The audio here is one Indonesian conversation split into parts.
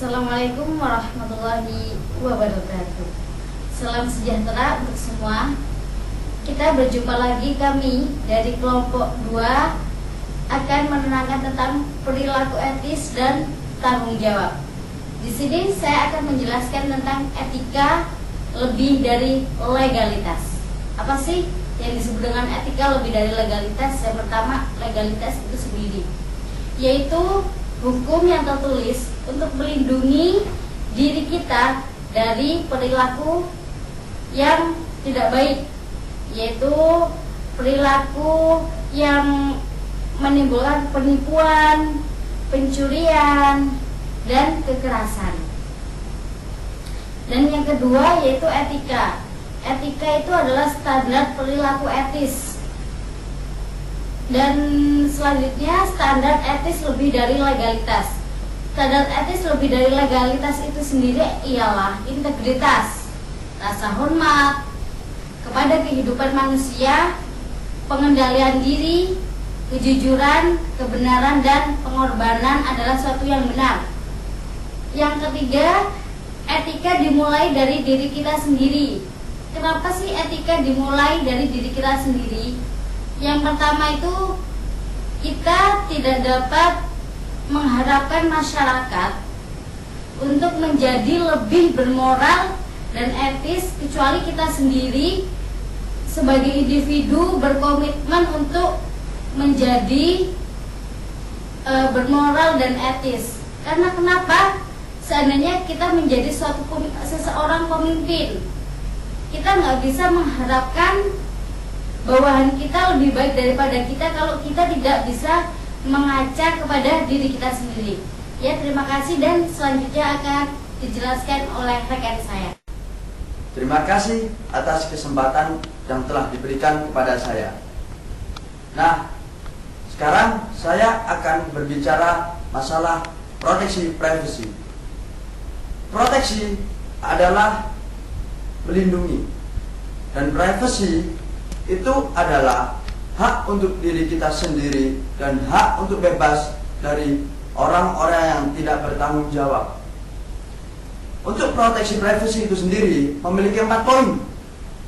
Assalamualaikum warahmatullahi wabarakatuh. Salam sejahtera untuk semua. Kita berjumpa lagi, kami dari kelompok 2 akan menerangkan tentang perilaku etis dan tanggung jawab. Di sini saya akan menjelaskan tentang etika lebih dari legalitas. Apa sih yang disebut dengan etika lebih dari legalitas? Yang pertama, legalitas itu sendiri, yaitu hukum yang tertulis untuk melindungi diri kita dari perilaku yang tidak baik, yaitu perilaku yang menimbulkan penipuan, pencurian, dan kekerasan. Dan yang kedua yaitu etika. Etika itu adalah standar perilaku etis. Dan selanjutnya standar etis lebih dari legalitas. Standar etis lebih dari legalitas itu sendiri ialah integritas, rasa hormat kepada kehidupan manusia, pengendalian diri, kejujuran, kebenaran, dan pengorbanan adalah suatu yang benar. Yang ketiga, etika dimulai dari diri kita sendiri. Kenapa sih etika dimulai dari diri kita sendiri? Yang pertama itu, kita tidak dapat mengharapkan masyarakat untuk menjadi lebih bermoral dan etis kecuali kita sendiri sebagai individu berkomitmen untuk menjadi bermoral dan etis. Karena kenapa? Seandainya kita menjadi seseorang pemimpin, kita nggak bisa mengharapkan bawahan kita lebih baik daripada kita kalau kita tidak bisa mengaca kepada diri kita sendiri. Ya, terima kasih, dan selanjutnya akan dijelaskan oleh rekan saya. Terima kasih atas kesempatan yang telah diberikan kepada saya. Nah, sekarang saya akan berbicara masalah proteksi privasi. Proteksi adalah melindungi, dan privasi itu adalah hak untuk diri kita sendiri dan hak untuk bebas dari orang-orang yang tidak bertanggung jawab. Untuk proteksi privasi itu sendiri memiliki 4 poin.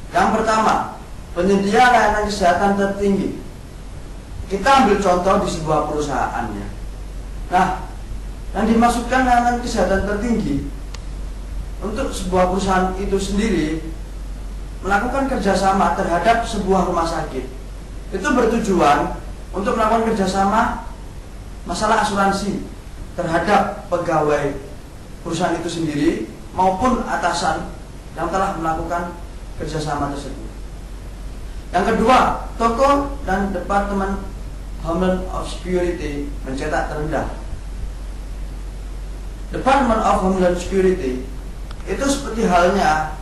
Yang pertama, penyedia layanan kesehatan tertinggi. Kita ambil contoh di sebuah perusahaan ya. Nah, yang dimaksudkan layanan kesehatan tertinggi untuk sebuah perusahaan itu sendiri melakukan kerjasama terhadap sebuah rumah sakit. Itu bertujuan untuk melakukan kerjasama masalah asuransi terhadap pegawai perusahaan itu sendiri maupun atasan yang telah melakukan kerjasama tersebut. Yang kedua, toko dan departemen Homeland of Security mencetak terendah. Department of Homeland Security itu seperti halnya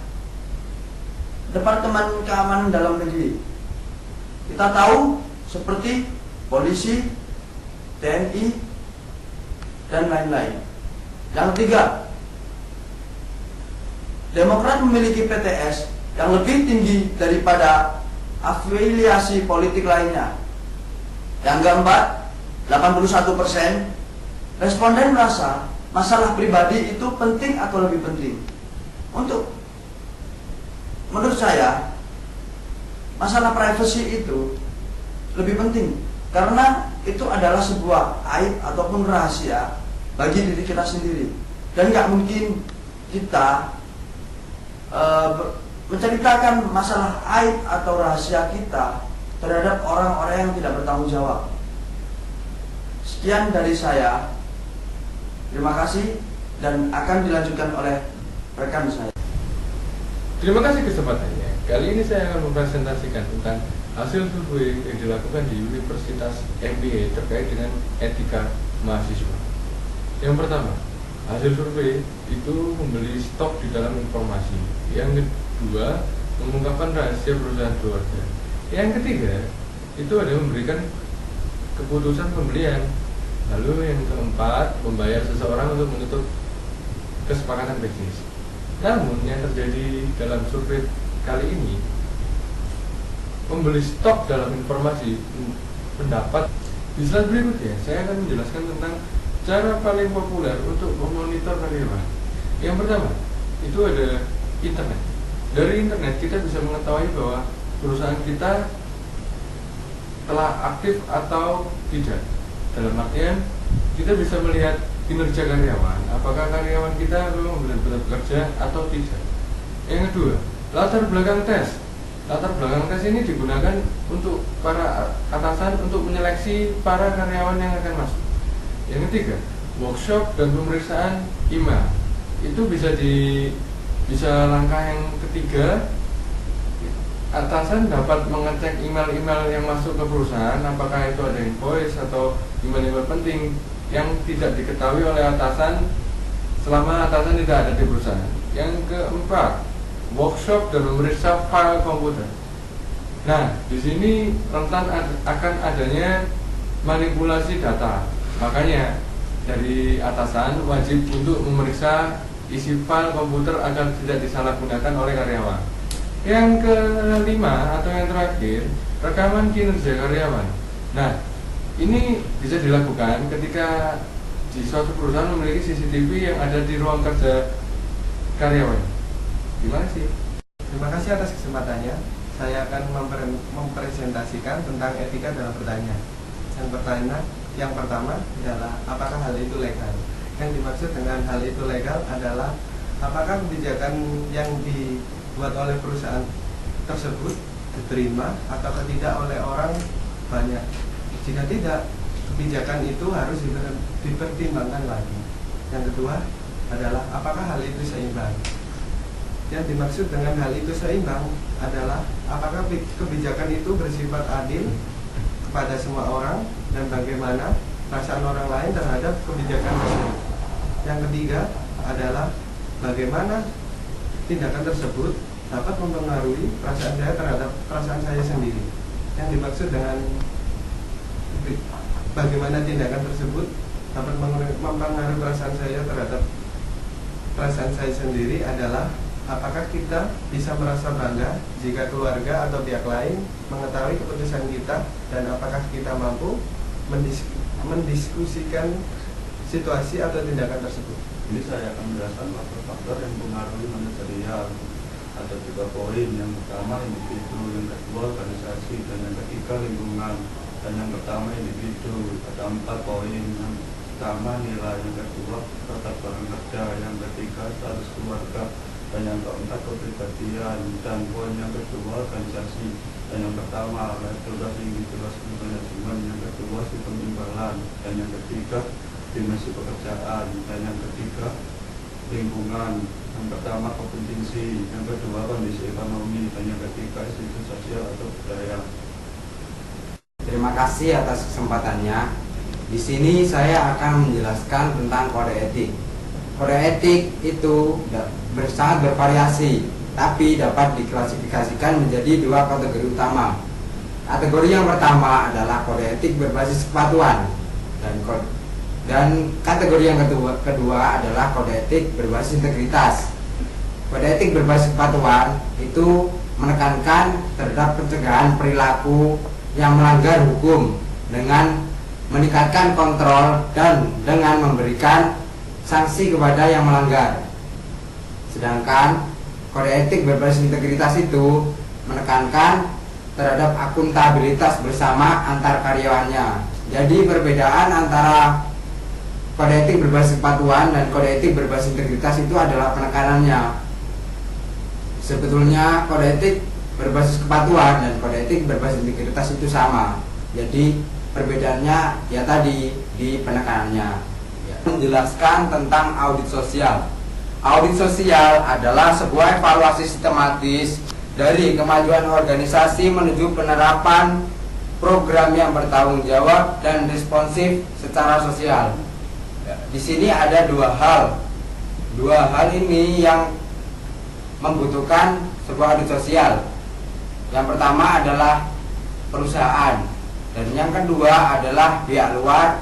Departemen Keamanan Dalam Negeri. Kita tahu seperti polisi, TNI, dan lain-lain. Yang ketiga, Demokrat memiliki PTS yang lebih tinggi daripada afiliasi politik lainnya. Yang keempat, 81% responden merasa masalah pribadi itu penting atau lebih penting. Menurut saya masalah privasi itu lebih penting, karena itu adalah sebuah aib ataupun rahasia bagi diri kita sendiri, dan nggak mungkin kita menceritakan masalah aib atau rahasia kita terhadap orang-orang yang tidak bertanggung jawab. Sekian dari saya, terima kasih, dan akan dilanjutkan oleh rekan saya. Terima kasih kesempatannya. Kali ini saya akan mempresentasikan tentang hasil survei yang dilakukan di Universitas MBA terkait dengan etika mahasiswa. Yang pertama, hasil survei itu membeli stok di dalam informasi. Yang kedua, mengungkapkan rahasia perusahaan keluarga. Yang ketiga, itu ada memberikan keputusan pembelian. Lalu yang keempat, membayar seseorang untuk menutup kesepakatan bisnis. Namun yang terjadi dalam survei kali ini, membeli stok dalam informasi pendapat. Di slide berikutnya saya akan menjelaskan tentang cara paling populer untuk memonitor karyawan. Yang pertama, itu ada internet. Dari internet kita bisa mengetahui bahwa perusahaan kita telah aktif atau tidak. Dalam artian kita bisa melihat kinerja karyawan, apakah karyawan kita memang benar-benar bekerja atau tidak. Yang kedua, latar belakang tes. Latar belakang tes ini digunakan untuk para atasan untuk menyeleksi para karyawan yang akan masuk. Yang ketiga, workshop dan pemeriksaan email. Itu bisa langkah yang ketiga, atasan dapat mengecek email-email yang masuk ke perusahaan, apakah itu ada invoice atau email-email penting yang tidak diketahui oleh atasan selama atasan tidak ada di perusahaan. Yang keempat, workshop dan memeriksa file komputer. Nah, di sini rentan akan adanya manipulasi data. Makanya dari atasan wajib untuk memeriksa isi file komputer agar tidak disalahgunakan oleh karyawan. Yang kelima atau yang terakhir, rekaman kinerja karyawan. Nah, ini bisa dilakukan ketika di suatu perusahaan memiliki CCTV yang ada di ruang kerja karyawan. Terima kasih. Terima kasih atas kesempatannya. Saya akan mempresentasikan tentang etika dalam bertanya. Yang pertama adalah apakah hal itu legal. Yang dimaksud dengan hal itu legal adalah apakah kebijakan yang dibuat oleh perusahaan tersebut diterima atau tidak oleh orang banyak. Jika tidak, kebijakan itu harus dipertimbangkan lagi. Yang kedua adalah apakah hal itu seimbang. Yang dimaksud dengan hal itu seimbang adalah apakah kebijakan itu bersifat adil kepada semua orang dan bagaimana perasaan orang lain terhadap kebijakan tersebut. Yang ketiga adalah bagaimana tindakan tersebut dapat mempengaruhi perasaan saya terhadap perasaan saya sendiri. Yang dimaksud dengan bagaimana tindakan tersebut dapat mempengaruhi perasaan saya terhadap perasaan saya sendiri adalah apakah kita bisa merasa bangga jika keluarga atau pihak lain mengetahui keputusan kita, dan apakah kita mampu mendiskusikan situasi atau tindakan tersebut. Ini saya akan menjelaskan faktor-faktor yang mempengaruhi manajerial. Ada 3 poin. Yang pertama individu, yang kedua organisasi, dan yang ketiga lingkungan. Dan yang pertama individu, ada 4 poin. Yang pertama nilai, yang kedua keterbatasan kerja, yang ketiga status keluarga, dan yang keempat kepribadian, dan poin yang kedua organisasi. Dan yang pertama regulasi individuasi manajemen, yang kedua sistem imbalan, dan yang ketiga dimensi pekerjaan, dan yang ketiga lingkungan. Yang pertama kompetensi, yang kedua kondisi ekonomi, dan yang ketiga institusi sosial atau budaya. Terima kasih atas kesempatannya. Di sini saya akan menjelaskan tentang kode etik. Kode etik itu sangat bervariasi, tapi dapat diklasifikasikan menjadi 2 kategori utama. Kategori yang pertama adalah kode etik berbasis kepatuhan, dan kategori yang kedua adalah kode etik berbasis integritas. Kode etik berbasis kepatuhan itu menekankan terhadap pencegahan perilaku yang melanggar hukum dengan meningkatkan kontrol dan dengan memberikan sanksi kepada yang melanggar. Sedangkan kode etik berbasis integritas itu menekankan terhadap akuntabilitas bersama antar karyawannya. Jadi perbedaan antara kode etik berbasis kepatuhan dan kode etik berbasis integritas itu adalah penekanannya. Sebetulnya kode etik berbasis kepatuhan dan kode etik berbasis integritas itu sama. Jadi perbedaannya ya tadi di penekanannya. Menjelaskan tentang audit sosial. Audit sosial adalah sebuah evaluasi sistematis dari kemajuan organisasi menuju penerapan program yang bertanggung jawab dan responsif secara sosial. Di sini ada dua hal. Dua hal ini yang membutuhkan sebuah audit sosial. Yang pertama adalah perusahaan, dan yang kedua adalah pihak luar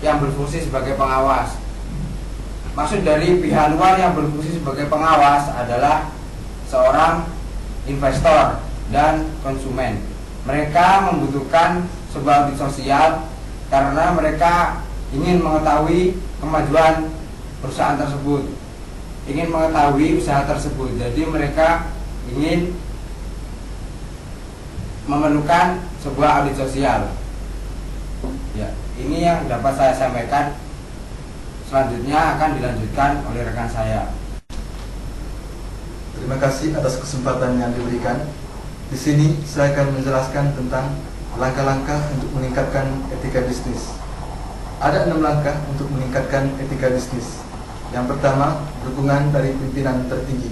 yang berfungsi sebagai pengawas. Maksud dari pihak luar yang berfungsi sebagai pengawas adalah seorang investor dan konsumen. Mereka membutuhkan sebuah audit sosial karena mereka ingin mengetahui kemajuan perusahaan tersebut, ingin mengetahui usaha tersebut. Jadi mereka ingin memerlukan sebuah audit sosial. Ya, ini yang dapat saya sampaikan. Selanjutnya akan dilanjutkan oleh rekan saya. Terima kasih atas kesempatan yang diberikan. Di sini saya akan menjelaskan tentang langkah-langkah untuk meningkatkan etika bisnis. Ada 6 langkah untuk meningkatkan etika bisnis. Yang pertama, dukungan dari pimpinan tertinggi.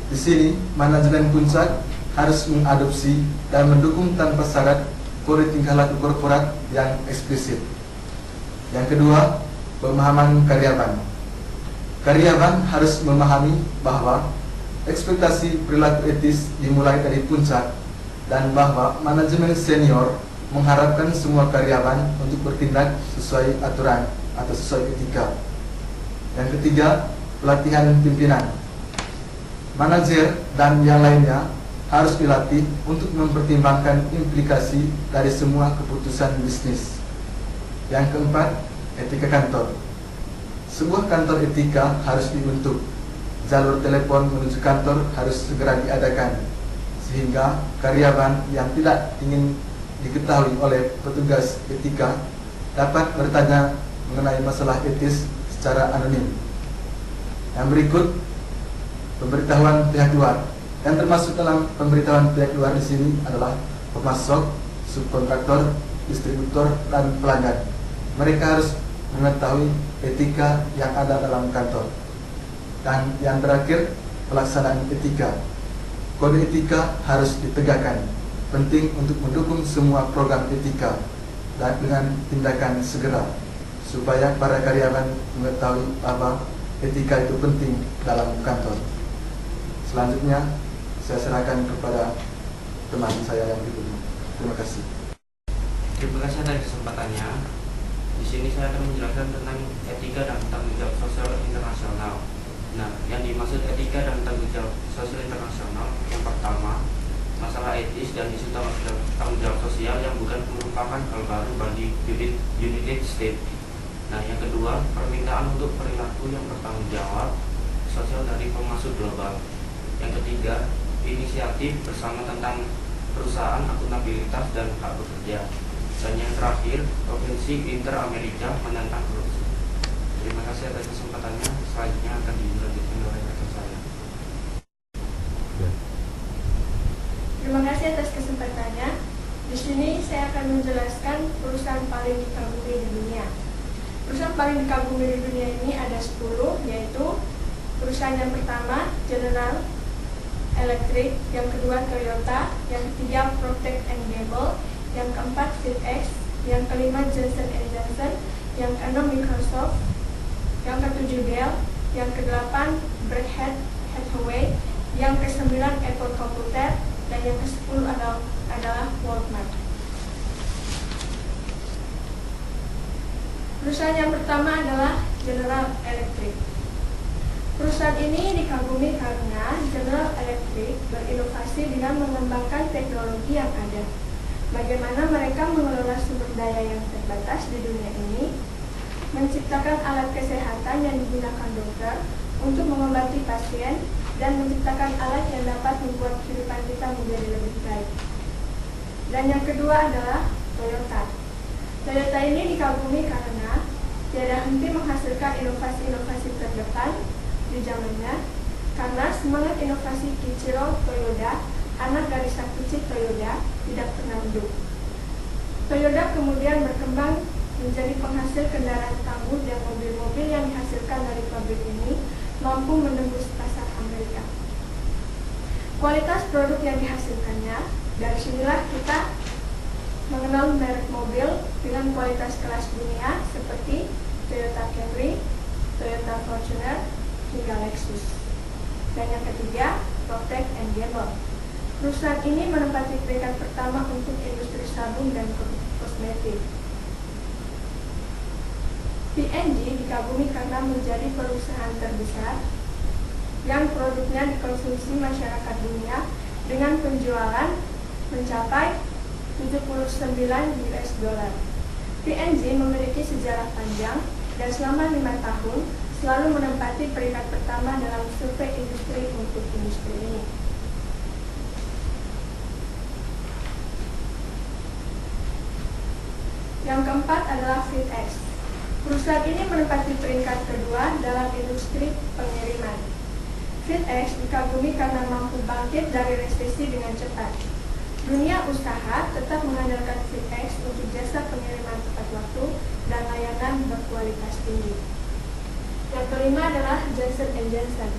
Di sini, manajemen puncak harus mengadopsi dan mendukung tanpa syarat kode tingkah laku korporat yang eksplisit. Yang kedua, pemahaman karyawan. Karyawan harus memahami bahwa ekspektasi perilaku etis dimulai dari puncak dan bahwa manajemen senior mengharapkan semua karyawan untuk bertindak sesuai aturan atau sesuai etika. Yang ketiga, pelatihan pimpinan. Manajer dan yang lainnya harus dilatih untuk mempertimbangkan implikasi dari semua keputusan bisnis. Yang keempat, etika kantor. Sebuah kantor etika harus dibentuk. Jalur telepon menuju kantor harus segera diadakan, sehingga karyawan yang tidak ingin diketahui oleh petugas etika dapat bertanya mengenai masalah etis secara anonim. Yang berikut, pemberitahuan pihak luar. Yang termasuk dalam pemberitahuan pihak luar di sini adalah pemasok, subkontraktor, distributor, dan pelanggan. Mereka harus mengetahui etika yang ada dalam kantor. Dan yang terakhir, pelaksanaan etika. Kode etika harus ditegakkan. Penting untuk mendukung semua program etika dan dengan tindakan segera supaya para karyawan mengetahui bahwa etika itu penting dalam kantor. Selanjutnya saya serahkan kepada teman saya yang berikutnya. Terima kasih. Terima kasih atas kesempatannya. Di sini saya akan menjelaskan tentang etika dan tanggung jawab sosial internasional. Nah, yang dimaksud etika dan tanggung jawab sosial internasional yang pertama, masalah etis dan isu tanggung jawab sosial yang bukan merupakan hal baru bagi United States. Nah, yang kedua, permintaan untuk perilaku yang bertanggung jawab sosial dari pemasok global. Yang ketiga, inisiatif bersama tentang perusahaan akuntabilitas dan hak bekerja. Dan yang terakhir, Provinsi Inter-Amerika menentang korupsi. Terima kasih atas kesempatannya. Selanjutnya akan dilanjutkan oleh rekan saya. Terima kasih atas kesempatannya. Di sini saya akan menjelaskan perusahaan paling dikagumi di dunia. Perusahaan paling dikagumi di dunia ini ada 10, yaitu perusahaan yang pertama General Electric, yang kedua Toyota, yang ketiga Procter & Gamble, yang keempat FedEx, yang kelima Johnson & Johnson, yang keenam Microsoft, yang ketujuh Dell, yang kedelapan Berkshire Hathaway, yang kesembilan Apple Computer, dan yang ke-10 adalah Walmart. Perusahaan yang pertama adalah General Electric. Perusahaan ini dikagumi karena General Electric berinovasi dengan mengembangkan teknologi yang ada. Bagaimana mereka mengelola sumber daya yang terbatas di dunia ini, menciptakan alat kesehatan yang digunakan dokter, untuk mengobati pasien dan menciptakan alat yang dapat membuat kehidupan kita menjadi lebih baik. Dan yang kedua adalah Toyota. Toyota ini dikagumi karena tiada henti menghasilkan inovasi-inovasi terdepan di zamannya, karena semangat inovasi Kiichiro Toyoda, anak dari sang Kiichi Toyoda, tidak pernah redup. Toyota kemudian berkembang menjadi penghasil kendaraan tangguh dan mobil-mobil yang dihasilkan dari pabrik ini mampu menembus pasar Amerika. Kualitas produk yang dihasilkannya, dari sinilah kita mengenal merek mobil dengan kualitas kelas dunia seperti Toyota Camry, Toyota Fortuner, hingga Lexus. Dan yang ketiga, Procter & Gamble. Perusahaan ini menempati peringkat pertama untuk industri sabun dan kosmetik. P&G dikagumi karena menjadi perusahaan terbesar yang produknya dikonsumsi masyarakat dunia dengan penjualan mencapai 79 US dollar. P&G memiliki sejarah panjang dan selama 5 tahun selalu menempati peringkat pertama dalam survei industri untuk industri ini. Yang keempat adalah FedEx. Perusahaan ini menempati peringkat kedua dalam industri pengiriman. FedEx dikagumi karena mampu bangkit dari resesi dengan cepat. Dunia usaha tetap mengandalkan FedEx untuk jasa pengiriman tepat waktu dan layanan berkualitas tinggi. Yang kelima adalah Johnson & Johnson.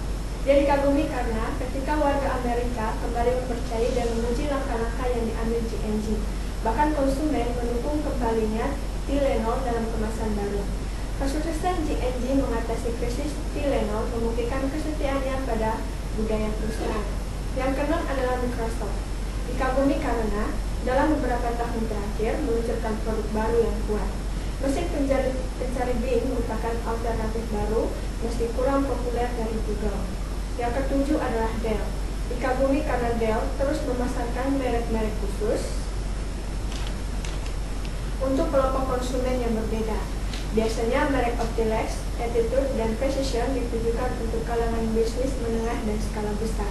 Dia dikagumi karena ketika warga Amerika kembali mempercayai dan memuji langkah-langkah yang diambil J&J, bahkan konsumen mendukung kembalinya Tylenol dalam kemasan baru. Kesuksesan J&J mengatasi krisis Tylenol membuktikan kesetiaannya pada budaya perusahaan. Yang keenam adalah Microsoft. Dikagumi karena dalam beberapa tahun terakhir meluncurkan produk baru yang kuat. Mesin pencari Bing merupakan alternatif baru meski kurang populer dari Google. Yang ketujuh adalah Dell. Dikagumi karena Dell terus memasarkan merek-merek khusus untuk kelompok konsumen yang berbeda. Biasanya merek Optilex, Attitude, dan Precision ditujukan untuk kalangan bisnis menengah dan skala besar,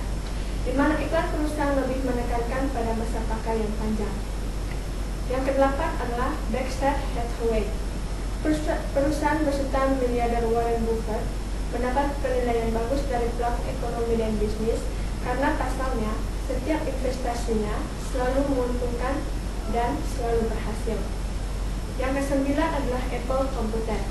di mana iklan perusahaan lebih menekankan pada masa pakai yang panjang. Yang kedelapan adalah Berkshire Hathaway. Perusahaan besutan miliarder Warren Buffett mendapat penilaian bagus dari pelaku ekonomi dan bisnis karena pasalnya setiap investasinya selalu menguntungkan dan selalu berhasil. Yang kesembilan adalah Apple Computer.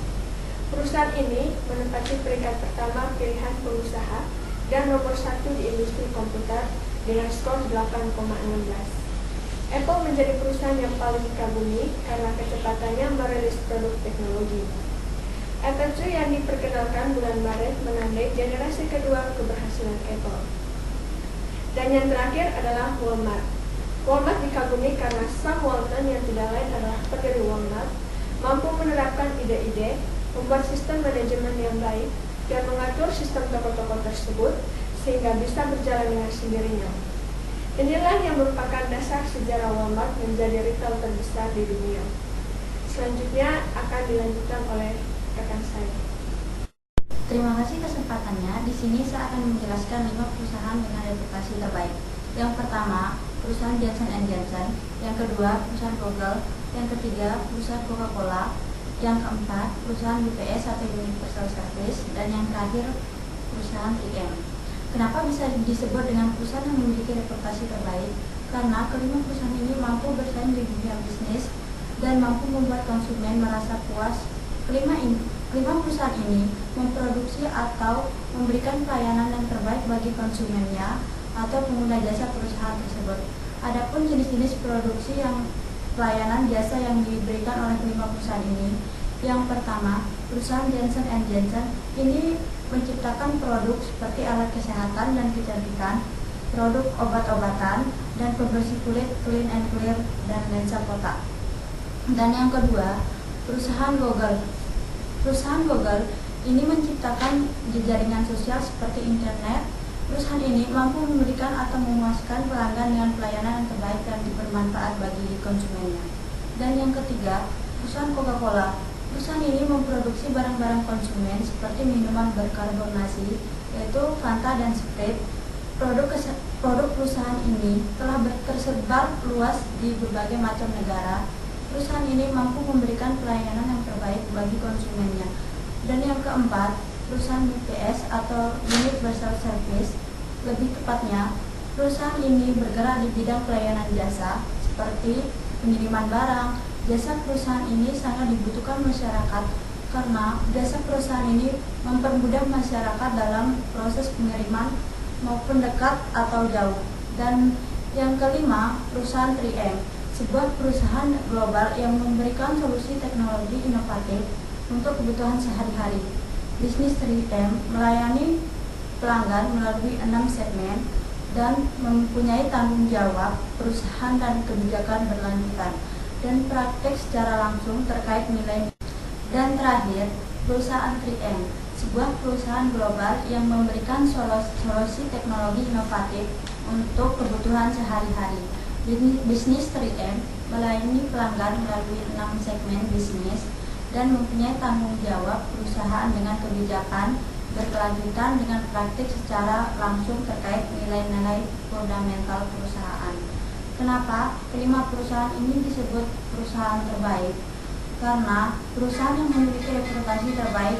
Perusahaan ini menempati peringkat pertama pilihan pengusaha dan nomor 1 di industri komputer dengan skor 8,16. Apple menjadi perusahaan yang paling dikagumi karena kecepatannya merilis produk teknologi. Apple II yang diperkenalkan bulan Maret menandai generasi kedua keberhasilan Apple. Dan yang terakhir adalah Walmart. Walmart dikagumi karena Sam Walton yang tidak lain adalah pendiri Walmart mampu menerapkan ide-ide, membuat sistem manajemen yang baik, dan mengatur sistem toko-toko tersebut sehingga bisa berjalan dengan sendirinya. Inilah yang merupakan dasar sejarah Walmart menjadi retail terbesar di dunia. Selanjutnya akan dilanjutkan oleh rekan saya. Terima kasih kesempatannya. Di sini saya akan menjelaskan 5 perusahaan dengan reputasi terbaik. Yang pertama, perusahaan Johnson & Johnson. Yang kedua, perusahaan Google. Yang ketiga, perusahaan Coca-Cola. Yang keempat, perusahaan UPS atau Universal Service. Dan yang terakhir, perusahaan 3M. Kenapa bisa disebut dengan perusahaan yang memiliki reputasi terbaik? Karena kelima perusahaan ini mampu bersaing di dunia bisnis dan mampu membuat konsumen merasa puas. Kelima perusahaan ini memproduksi atau memberikan pelayanan yang terbaik bagi konsumennya atau pengguna jasa perusahaan tersebut. Adapun jenis-jenis produksi yang pelayanan jasa yang diberikan oleh kelima perusahaan ini, yang pertama, perusahaan Johnson & Johnson ini menciptakan produk seperti alat kesehatan dan kecantikan, produk obat-obatan, dan pembersih kulit Clean and Clear, dan lensa kotak. Dan yang kedua, perusahaan Google. Perusahaan Google ini menciptakan jaringan sosial seperti internet. Perusahaan ini mampu memberikan atau memuaskan pelanggan dengan pelayanan yang terbaik dan bermanfaat bagi konsumennya. Dan yang ketiga, perusahaan Coca-Cola. Perusahaan ini memproduksi barang-barang konsumen seperti minuman berkarbonasi, yaitu Fanta dan Sprite. Produk perusahaan ini telah tersebar luas di berbagai macam negara. Perusahaan ini mampu memberikan pelayanan yang terbaik bagi konsumennya. Dan yang keempat, perusahaan UPS atau Universal Service. Lebih tepatnya, perusahaan ini bergerak di bidang pelayanan jasa seperti pengiriman barang. Jasa perusahaan ini sangat dibutuhkan masyarakat karena jasa perusahaan ini mempermudah masyarakat dalam proses pengiriman maupun dekat atau jauh. Dan yang kelima, perusahaan 3M, sebuah perusahaan global yang memberikan solusi teknologi inovatif untuk kebutuhan sehari-hari. Bisnis 3M melayani pelanggan melalui 6 segmen dan mempunyai tanggung jawab perusahaan dan kebijakan berlanjutan dan praktek secara langsung terkait nilai. Dan terakhir, perusahaan 3M, sebuah perusahaan global yang memberikan solusi teknologi inovatif untuk kebutuhan sehari-hari. Bisnis 3M melayani pelanggan melalui 6 segmen bisnis dan mempunyai tanggung jawab perusahaan dengan kebijakan berkelanjutan dengan praktik secara langsung terkait nilai-nilai fundamental perusahaan. Kenapa kelima perusahaan ini disebut perusahaan terbaik? Karena perusahaan yang memiliki reputasi terbaik